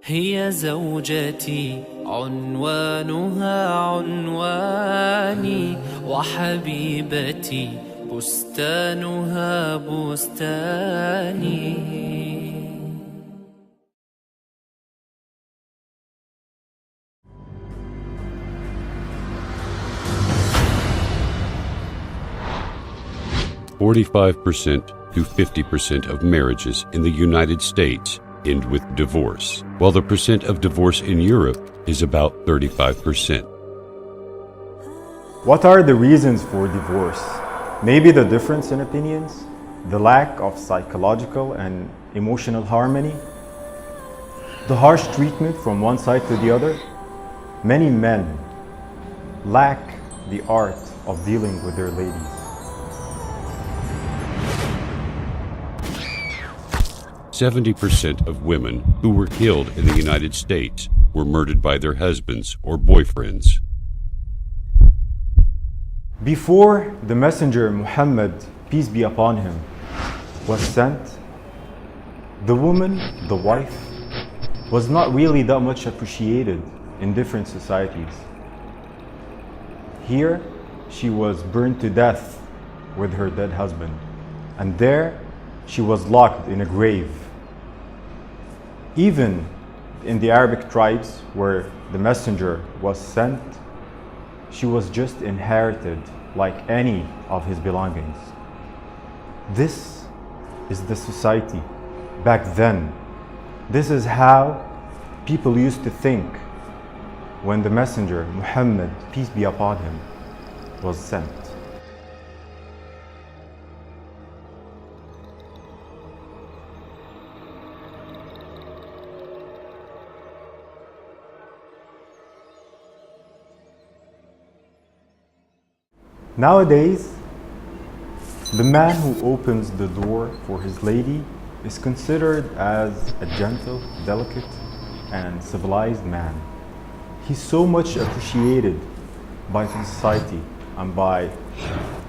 هي زوجتي عنوانها عنواني، وحبيبتي بستانها بستاني. 45% to 50% of marriages in the United States end with divorce, while the percent of divorce in Europe is about 35%. What are the reasons for divorce? Maybe the difference in opinions, the lack of psychological and emotional harmony, the harsh treatment from one side to the other. Many men lack the art of dealing with their ladies. 70% of women who were killed in the United States were murdered by their husbands or boyfriends. Before the messenger Muhammad, peace be upon him, was sent, the woman, the wife, was not really that much appreciated in different societies. Here, she was burned to death with her dead husband, and there she was locked in a grave. Even in the Arabic tribes where the messenger was sent, she was just inherited like any of his belongings. This is the society back then. This is how people used to think when the messenger Muhammad, peace be upon him, was sent. Nowadays, the man who opens the door for his lady is considered as a gentle, delicate, and civilized man. He's so much appreciated by the society and by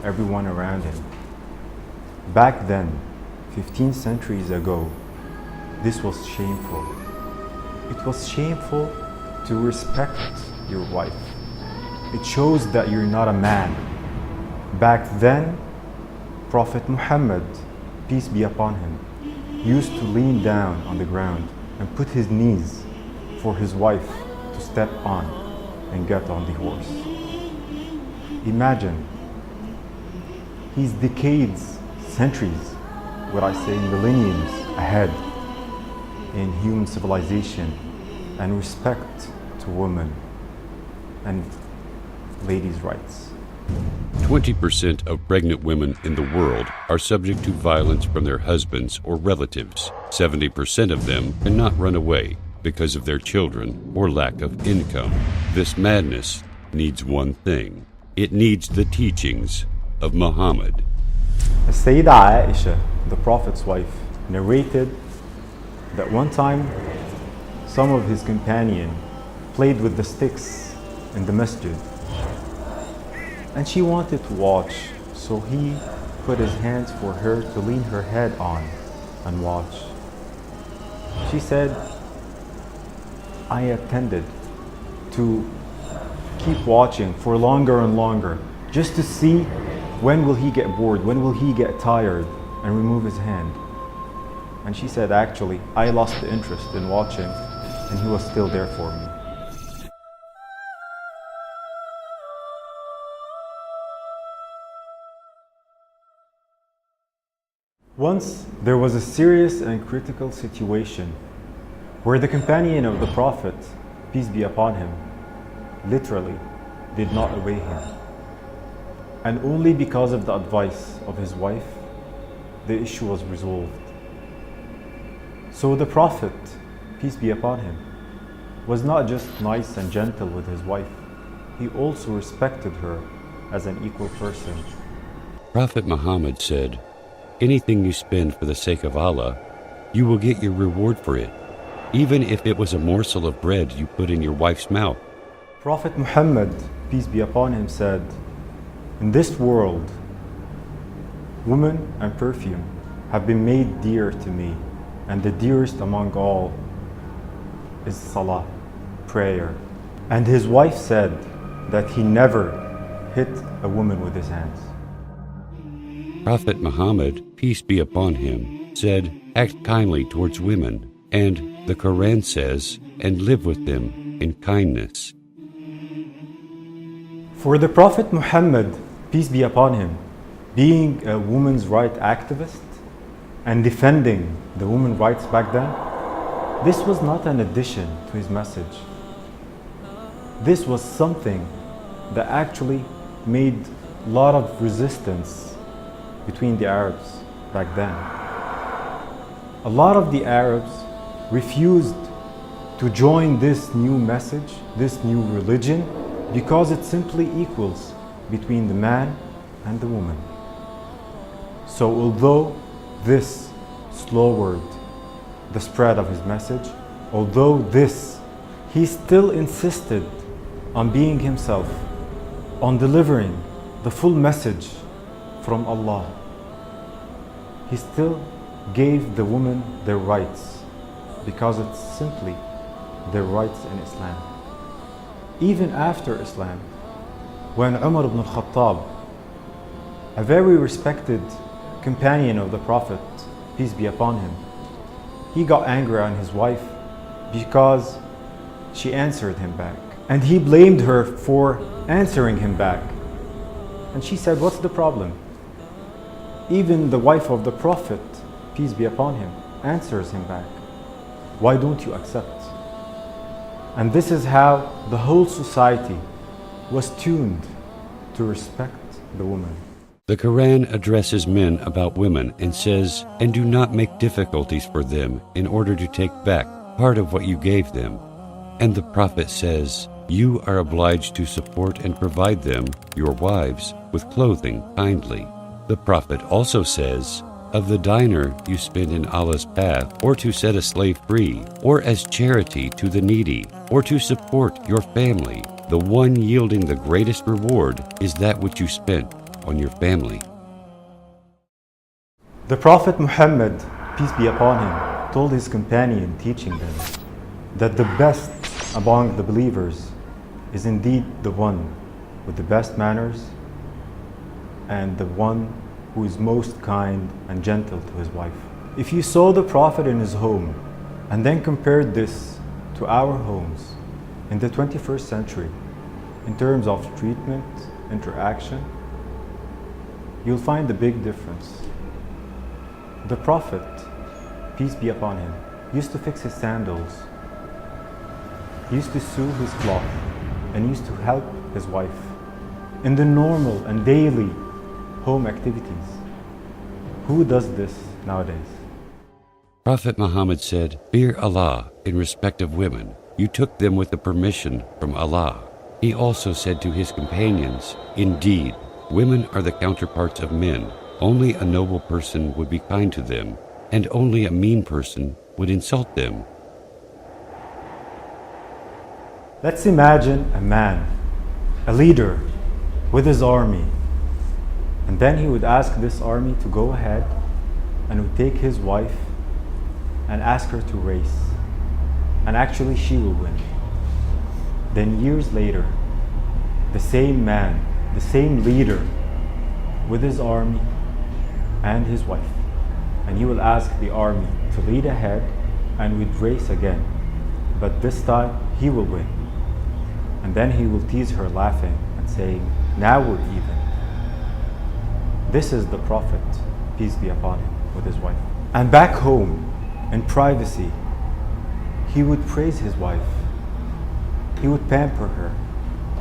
everyone around him. Back then, 15 centuries ago, this was shameful. It was shameful to respect your wife. It shows that you're not a man. Back then, Prophet Muhammad, peace be upon him, used to lean down on the ground and put his knees for his wife to step on and get on the horse. Imagine, he's decades, centuries, what I say millenniums ahead in human civilization and respect to women and ladies' rights. 20% of pregnant women in the world are subject to violence from their husbands or relatives. 70% of them cannot run away because of their children or lack of income. This madness needs one thing. It needs the teachings of Muhammad. Sayyida Aisha, the Prophet's wife, narrated that one time some of his companions played with the sticks in the masjid. And she wanted to watch, so he put his hands for her to lean her head on and watch. She said, I attended to keep watching for longer and longer, just to see when will he get bored, when will he get tired and remove his hand. And she said, actually, I lost the interest in watching and he was still there for me. Once, there was a serious and critical situation where the companion of the Prophet, peace be upon him, literally did not obey him. And only because of the advice of his wife, the issue was resolved. So the Prophet, peace be upon him, was not just nice and gentle with his wife, he also respected her as an equal person. Prophet Muhammad said, anything you spend for the sake of Allah, you will get your reward for it, even if it was a morsel of bread you put in your wife's mouth. Prophet Muhammad, peace be upon him, said, in this world, woman and perfume have been made dear to me, and the dearest among all. is salah, prayer. And his wife said that he never hit a woman with his hands. Prophet Muhammad, peace be upon him, said, act kindly towards women, and the Quran says, and live with them in kindness. For the Prophet Muhammad, peace be upon him, being a women's rights activist and defending the women's rights back then, this was not an addition to his message. This was something that actually made a lot of resistance between the Arabs back then. A lot of the Arabs refused to join this new message, this new religion, because it simply equals between the man and the woman. So although this slowed the spread of his message, although this, he still insisted on being himself, on delivering the full message from Allah. He still gave the women their rights because it's simply their rights in Islam. Even after Islam, when Umar ibn al-Khattab, a very respected companion of the Prophet, peace be upon him, he got angry on his wife because she answered him back. And he blamed her for answering him back. And she said, what's the problem? Even the wife of the Prophet, peace be upon him, answers him back. Why don't you accept? And this is how the whole society was tuned to respect the woman. The Quran addresses men about women and says, and do not make difficulties for them in order to take back part of what you gave them. And the Prophet says, you are obliged to support and provide them, your wives, with clothing kindly. The Prophet also says, of the dinar you spend in Allah's path, or to set a slave free, or as charity to the needy, or to support your family, the one yielding the greatest reward is that which you spent on your family. The Prophet Muhammad, peace be upon him, told his companion, teaching them, that the best among the believers is indeed the one with the best manners and the one who is most kind and gentle to his wife. If you saw the Prophet in his home and then compared this to our homes in the 21st century in terms of treatment, interaction, you'll find a big difference. The Prophet, peace be upon him, used to fix his sandals, used to sew his cloth, and used to help his wife in the normal and daily home activities. Who does this nowadays? Prophet Muhammad said, fear Allah in respect of women. You took them with the permission from Allah. He also said to his companions, indeed, women are the counterparts of men. Only a noble person would be kind to them, and only a mean person would insult them. Let's imagine a man, a leader, with his army, and then he would ask this army to go ahead and would take his wife and ask her to race, and actually she will win. Then years later, the same man, the same leader, with his army and his wife, and he will ask the army to lead ahead and would race again, but this time he will win. And then he will tease her, laughing and saying, now we're even. This is the Prophet, peace be upon him, with his wife. And back home, in privacy, he would praise his wife. He would pamper her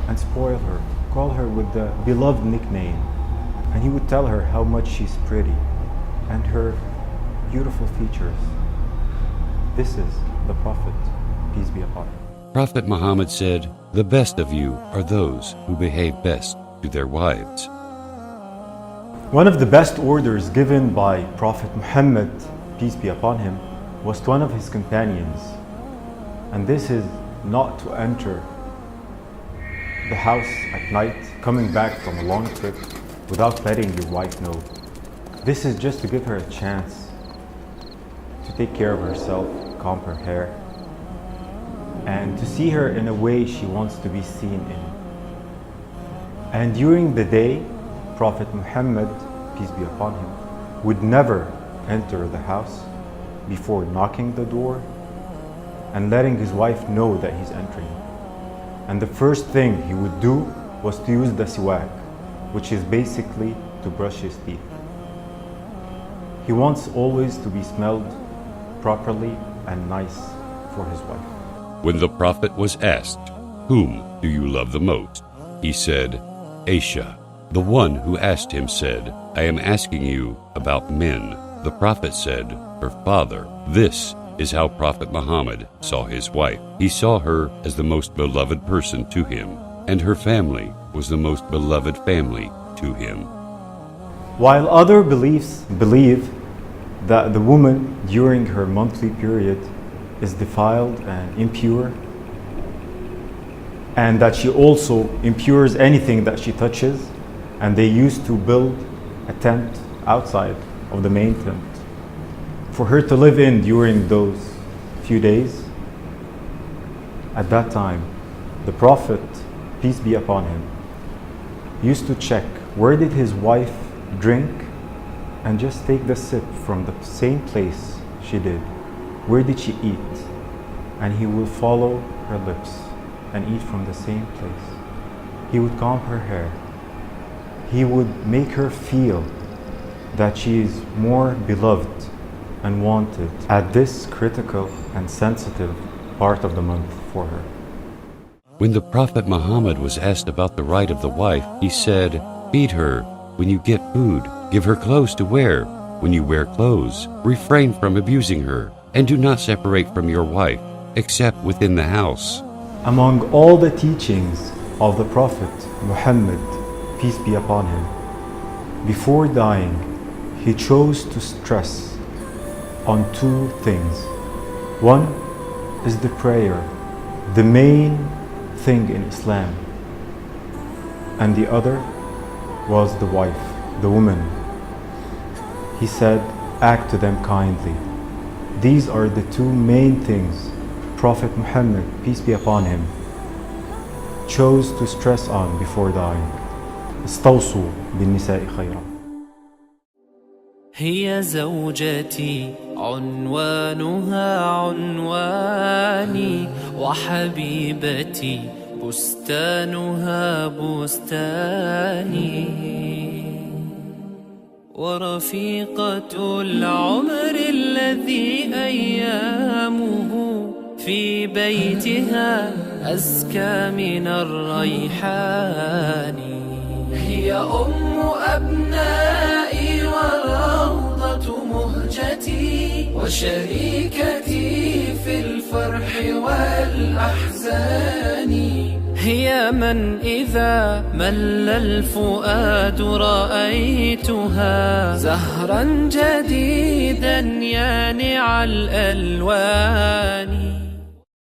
and spoil her, call her with the beloved nickname, and he would tell her how much she's pretty and her beautiful features. This is the Prophet, peace be upon him. Prophet Muhammad said, the best of you are those who behave best to their wives. One of the best orders given by Prophet Muhammad, peace be upon him, was to one of his companions. And this is not to enter the house at night, coming back from a long trip, without letting your wife know. This is just to give her a chance to take care of herself, comb her hair, and to see her in a way she wants to be seen in. And during the day, Prophet Muhammad, peace be upon him, would never enter the house before knocking the door and letting his wife know that he's entering. And the first thing he would do was to use the siwak, which is basically to brush his teeth. He wants always to be smelled properly and nice for his wife. When the Prophet was asked, "Whom do you love the most?" he said, "Aisha." The one who asked him said, "I am asking you about men." The Prophet said, "Her father." This is how Prophet Muhammad saw his wife. He saw her as the most beloved person to him, and her family was the most beloved family to him. While other beliefs believe that the woman during her monthly period is defiled and impure, and that she also impures anything that she touches, and they used to build a tent outside of the main tent for her to live in during those few days. At that time, the Prophet, peace be upon him, used to check where did his wife drink and just take the sip from the same place she did. Where did she eat? And he will follow her lips and eat from the same place. He would comb her hair. He would make her feel that she is more beloved and wanted at this critical and sensitive part of the month for her. When the Prophet Muhammad was asked about the right of the wife, he said, "Feed her when you get food, give her clothes to wear when you wear clothes, refrain from abusing her, and do not separate from your wife, except within the house." Among all the teachings of the Prophet Muhammad, peace be upon him, before dying, he chose to stress on two things. One is the prayer, the main thing in Islam, and the other was the wife, the woman. He said, "Act to them kindly." These are the two main things Prophet Muhammad, peace be upon him, chose to stress on before dying. استوصوا بالنساء خيرا. هي زوجتي عنوانها عنواني، وحبيبتي بستانها بستاني، ورفيقة العمر الذي أيامه في بيتها أزكى من الريحان. هي أم أبنائي وروضة مهجتي، وشريكتي في الفرح والأحزان. هي من إذا مل الفؤاد رأيتها زهرا جديدا يانع الألوان.